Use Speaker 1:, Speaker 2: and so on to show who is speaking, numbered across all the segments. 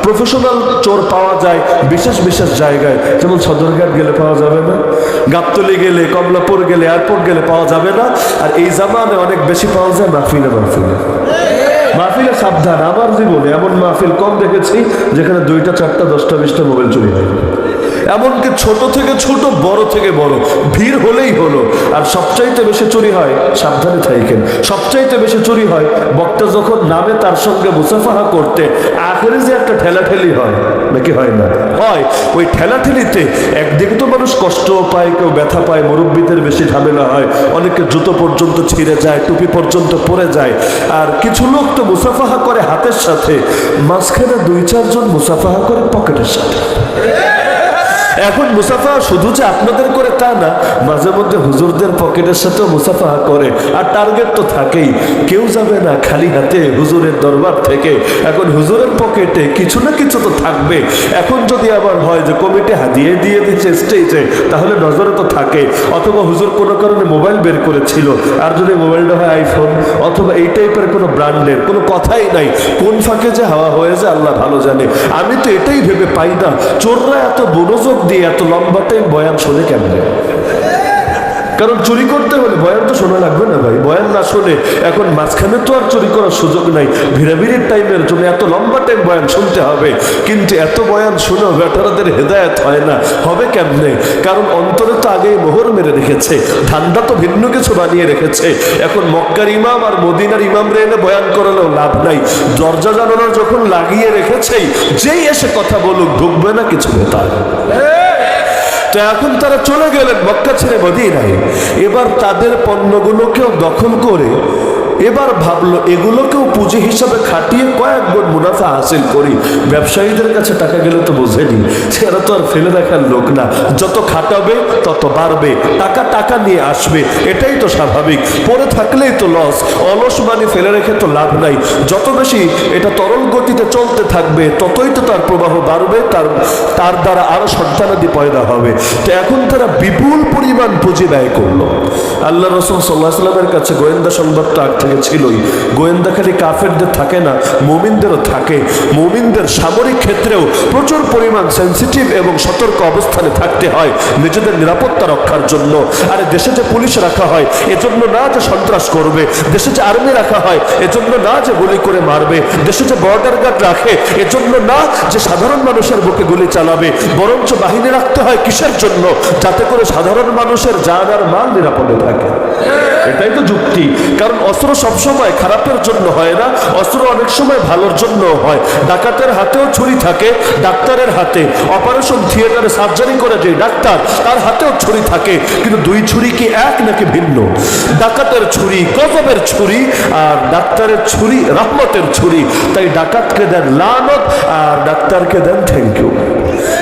Speaker 1: Professional চোর পাওয়া যায় বিশেষ বিশেষ জায়গায়, যেমন সদরঘাট গেলে পাওয়া যাবে না, গাবতলী গেলে, কমলাপুর গেলে, এয়ারপোর্ট গেলে পাওয়া যাবে না। আর এই জামানে অনেক বেশি পাওয়া যায় মাহফিলে। মাহফিলে সাবধান। আমার জীবনে এমন মাহফিল কম দেখেছি যেখানে 2টা 4টা 10টা 20টা মোবাইল চুরি হয়। এমনকি ছোট থেকে ছোট, বড় থেকে বড়, ভিড় হলেই হলো। আর সবচাইতে বেশি চুরি হয়, সাবধানে থাকেন, সবচাইতে বেশি চুরি হয় বক্তা যখন নামে তার সঙ্গে মুসাফাহা করতে, আখেরে যে একটা ঠেলাঠেলি হয়, নাকি হয় না? হয়। ওই ঠেলাঠেলিতে একদিকে তো মানুষ কষ্টও পায়, কেউ ব্যথা পায়, মুরব্বীদের বেশি ঝামেলা হয়, অনেকে জুতো পর্যন্ত ছিঁড়ে যায়, টুপি পর্যন্ত পরে যায়। আর কিছু লোক তো মুসাফাহা করে হাতের সাথে, মাঝখানে 2-4 জন মুসাফাহা করে পকেটের সাথে। এখন মুসাফা শুধু যে আপনাদের করে তা না, মাঝে মধ্যে হুজুরদের পকেটের সাথেও মুসাফাহা করে। আর টার্গেট তো থাকেই, কেউ যাবে না খালি হাতে হুজুরের দরবার থেকে। এখন হুজুরের পকেটে কিছু না কিছু তো থাকবে। এখন যদি আবার হয় যে কমিটি হাদিয়ে দিয়ে দিচ্ছে স্টেজে, তাহলে নজরে তো থাকে। অথবা হুজুর কোনো কারণে মোবাইল বের করেছিল, আর যদি মোবাইলটা হয় আইফোন অথবা এই টাইপের কোনো ব্র্যান্ডের, কোনো কথাই নাই। কোন ফাঁকে যে হাওয়া হয়ে যায় আল্লাহ ভালো জানে। আমি তো এটাই ভেবে পাই না, চোররা এত মনোযোগ দিয়ে এত লম্বা টাইম বয়ান শোনে কেমনে? কারণ চুরি করতে হলে বয়ান তো শোনা লাগবে না ভাই। বয়ান না শোনে এখন মাঝখানে তো আর চুরি করার সুযোগ নাই। ভিড়াভিড়ির টাইমের জন্য এত লম্বা টাইম বয়ান শুনতে হবে, কিন্তু এত বয়ান শুনেও বেটারাদের হেদায়েত হয় না। হবে কেমনে? কারণ অন্তরে তো আগেই মোহর মেরে রেখেছে, ধান্দা তো ভিন্ন কিছু বানিয়ে রেখেছে। এখন মক্কার ইমাম আর মদিনার ইমামরে এনে বয়ান করালেও লাভ নাই। দরজা জানালা যখন লাগিয়ে রেখেছেই, যেই এসে কথা বলুক ঢুকবে না কিছু ভেতর। তো এখন তারা চলে গেলেন মক্কা ছেড়ে মদিনায়। এবার তাদের পণ্যগুলোকেও দখল করে এবার ভাবলো এগুলোকেও পুঁজি হিসাবে খাটিয়ে কয়েক গুণ মুনাফা হাসিল করি। ব্যবসায়ীদের কাছে টাকা গেলে তো বোঝেনি, সেটা তো আর ফেলে রাখার লোক না। যত খাটাবে তত বাড়বে, টাকা টাকা নিয়ে আসবে, এটাই তো স্বাভাবিক। পড়ে থাকলেই তো লস, অলস মানে ফেলে রেখে তো লাভ নাই। যত বেশি এটা তরল গতিতে চলতে থাকবে ততই তো তার প্রবাহ বাড়বে, তার দ্বারা আরো সন্তানাদি পয়দা হবে। তো এখন তারা বিপুল পরিমাণ পুঁজি ব্যয় করলো। আল্লাহ রাসূল সাল্লাল্লাহু আলাইহি ওয়াসাল্লামের কাছে গোয়েন্দা সংবাদ তো আগ থেকে ছিলই। গোয়েন্দা খালি কাফেরদের থাকে না, মুমিনদেরও থাকে। মুমিনদের সামরিক ক্ষেত্রেও প্রচুর পরিমাণ সেন্সিটিভ এবং সতর্ক অবস্থানে থাকতে হয় নিজেদের নিরাপত্তা রক্ষার জন্য। আর দেশে যে পুলিশ রাখা হয় এজন্য না যে সন্ত্রাস করবে, দেশে যে আর্মি রাখা হয় এজন্য না যে গুলি করে মারবে, দেশে যে বর্ডার গার্ড রাখে এজন্য না যে সাধারণ মানুষের বুকে গুলি চালাবে, বরঞ্চ বাহিনী রাখতে হয় কিসের জন্য? যাতে করে সাধারণ মানুষের জান আর মাল নিরাপদে থাকে। এটাই তো যুক্তি। কারণ অস্ত্র সবসময় খারাপের জন্য হয় না, অস্ত্র অনেক সময় ভালোর জন্য হয়। ডাকাতের হাতেও ছুরি থাকে, ডাক্তারের হাতে অপারেশন থিয়েটারে সার্জারি করে যে ডাক্তার, তার হাতেও ছুরি থাকে। কিন্তু 2 ছুরি কি এক নাকি ভিন্ন? ডাকাতের ছুরি গজবের ছুরি, আর ডাক্তারের ছুরি রহমতের ছুরি। তাই ডাকাতকে দেন লানত আর ডাক্তারকে দেন থ্যাংক ইউ।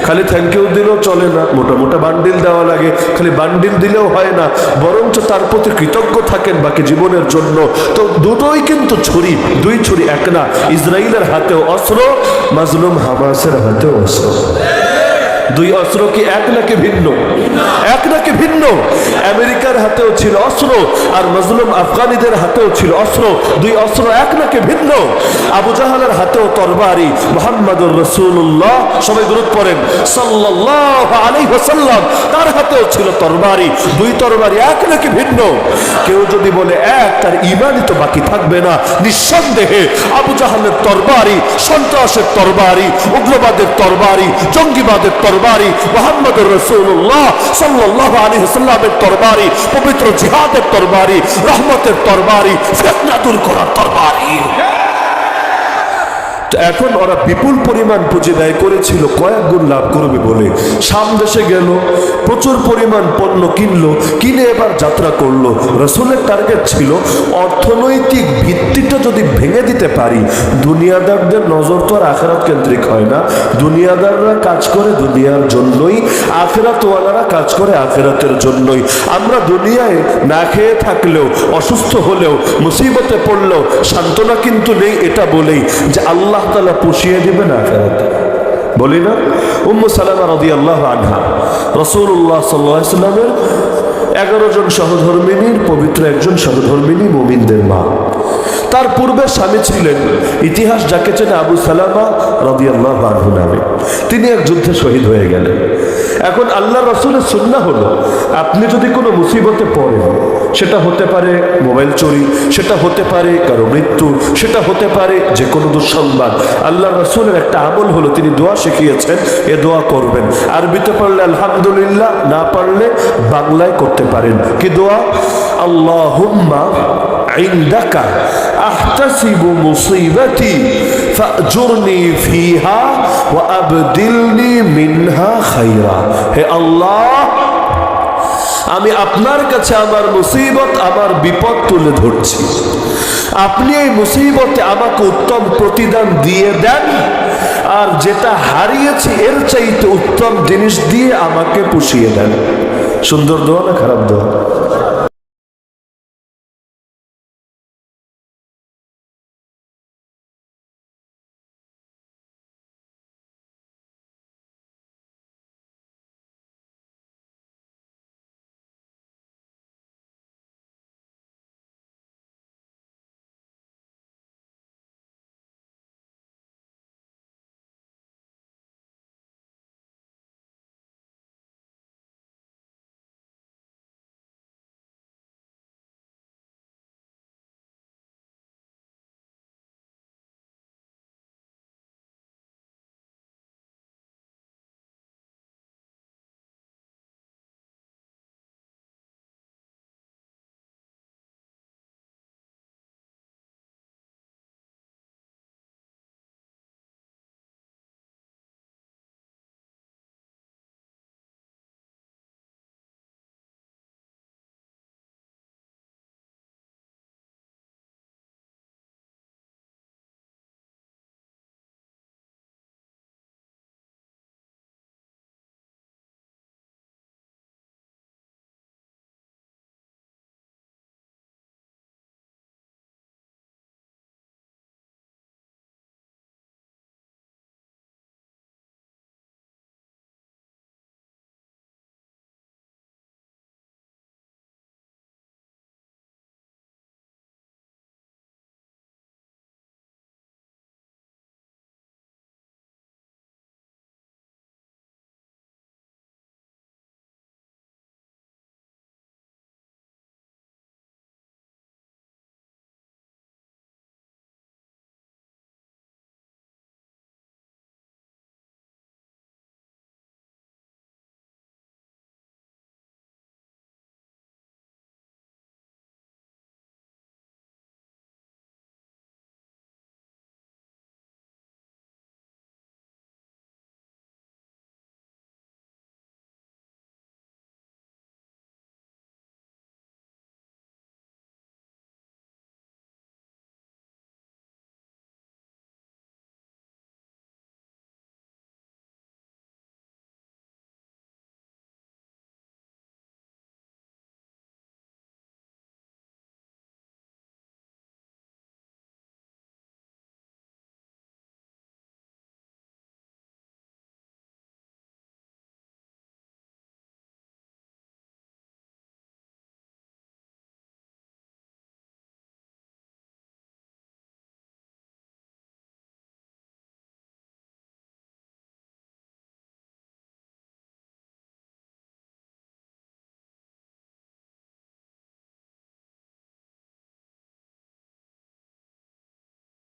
Speaker 1: খালি থ্যাংক ইউ দিলেও চলে না, মোটা মোটা বান্ডিল দেওয়া লাগে। খালি বান্ডিল দিলেও হয় না, বরঞ্চ তার প্রতি কৃতজ্ঞ থাকেন বাকি জীবনের জন্য। তো দুটোই কিন্তু ছুরি, 2 ছুরি এক না। ইসরায়েলের হাতেও অস্ত্র, মাজলুম হামাসের হাতেও অস্ত্র। 2 অস্ত্র কি এক নাকি ভিন্ন? এক নাকি ভিন্ন? আমেরিকার হাতেও ছিল অস্ত্র আর মাজলুম আফগানিদের হাতেও ছিল অস্ত্র। 2 অস্ত্র এক নাকি ভিন্ন? আবু জাহালের হাতেও তরবারি, মুহাম্মাদুর রাসূলুল্লাহ সবাই দুরূদ পড়েন সাল্লাল্লাহু আলাইহি ওয়াসাল্লাম, তার হাতেও ছিল তরবারি। 2 তরবারি এক নাকি ভিন্ন? কেউ যদি বলে এক, তার ঈমানই তো বাকি থাকবে না। নিঃসন্দেহে আবু জাহালের তরবারি সন্ত্রাসের তরবারি, উগ্রবাদের তরবারি, জঙ্গিবাদের তরবারি, মুহাম্মদুর রাসূলুল্লাহ সাল্লাল্লাহু আলাইহি ওয়াসাল্লামের তরবারি, পবিত্র জিহাদের তরবারি, রহমতের তরবারি, ফিতনা দূর করার তরবারি। এখন ওরা বিপুল পরিমাণ পুঁজি ব্যয় করেছিল কয়েক গুণ লাভ করবে বলে। শাম দেশে গেল, প্রচুর পরিমাণ পণ্য কিনলো, কিনে এবার যাত্রা করলো। রাসূলের টার্গেট ছিল অর্থনৈতিক ভিত্তিটা যদি ভেঙে দিতে পারি। দুনিয়াদারদের নজর তো আর আখিরাত কেন্দ্রিক হয় না। দুনিয়াদাররা কাজ করে দুনিয়ার জন্যই, আখিরাতওয়ালারা কাজ করে আখিরাতের জন্যই। আমরা দুনিয়ায় না খেয়ে থাকলেও, অসুস্থ হলেও, মুসিবতে পড়লেও সান্ত্বনা কিন্তু নেই এটা বলেই যে আল্লাহ তাআলা পুষিয়ে দিবেন আখিরাতে। বলি না? উম্মু সালামা রাদিয়াল্লাহু আনহা রাসূলুল্লাহ সাল্লাল্লাহু আলাইহি ওয়াসাল্লামের 11 জন সহধর্মিনীর পবিত্র একজন সহধর্মিনী মুমিনদের মা। তার পূর্বে স্বামী ছিলেন, ইতিহাস যাকে চেনে আবু সালামা রাদিয়াল্লাহু আনহু নামে। তিনি এক যুদ্ধে শহীদ হয়ে গেলেন। এখন আল্লাহ রাসূলের সুন্নাহ হলো, আপনি যদি কোনো মুসিবতে পড়েন, সেটা হতে পারে মোবাইল চুরি, সেটা হতে পারে কারো মৃত্যু, সেটা হতে পারে যে কোনো দুঃসংবাদ, আল্লাহ রাসূলের একটা আমল হলো তিনি দোয়া শিখিয়েছেন, এ দোয়া করবেন। আরবিতে পড়লে আলহামদুলিল্লাহ, না পারলে বাংলায় করতে পারেন। কি দোয়া? আল্লাহুম্মা ইনদাকা আহতাসিবু মুসিবাতি ফাজুরনি ফিহা ওয়া আবদিলনি মিনহা খায়রা। হে আল্লাহ, আমি আপনার কাছে আমার মুসিবত, আমার বিপদ তুলে ধরছি, আপনি এই মুসিবতে আমাকে উত্তম প্রতিদান দিয়ে দেন, আর যেটা হারিয়েছি এর চাইতে উত্তম জিনিস দিয়ে আমাকে পুষিয়ে দেন। সুন্দর দোয়া না খারাপ দোয়া?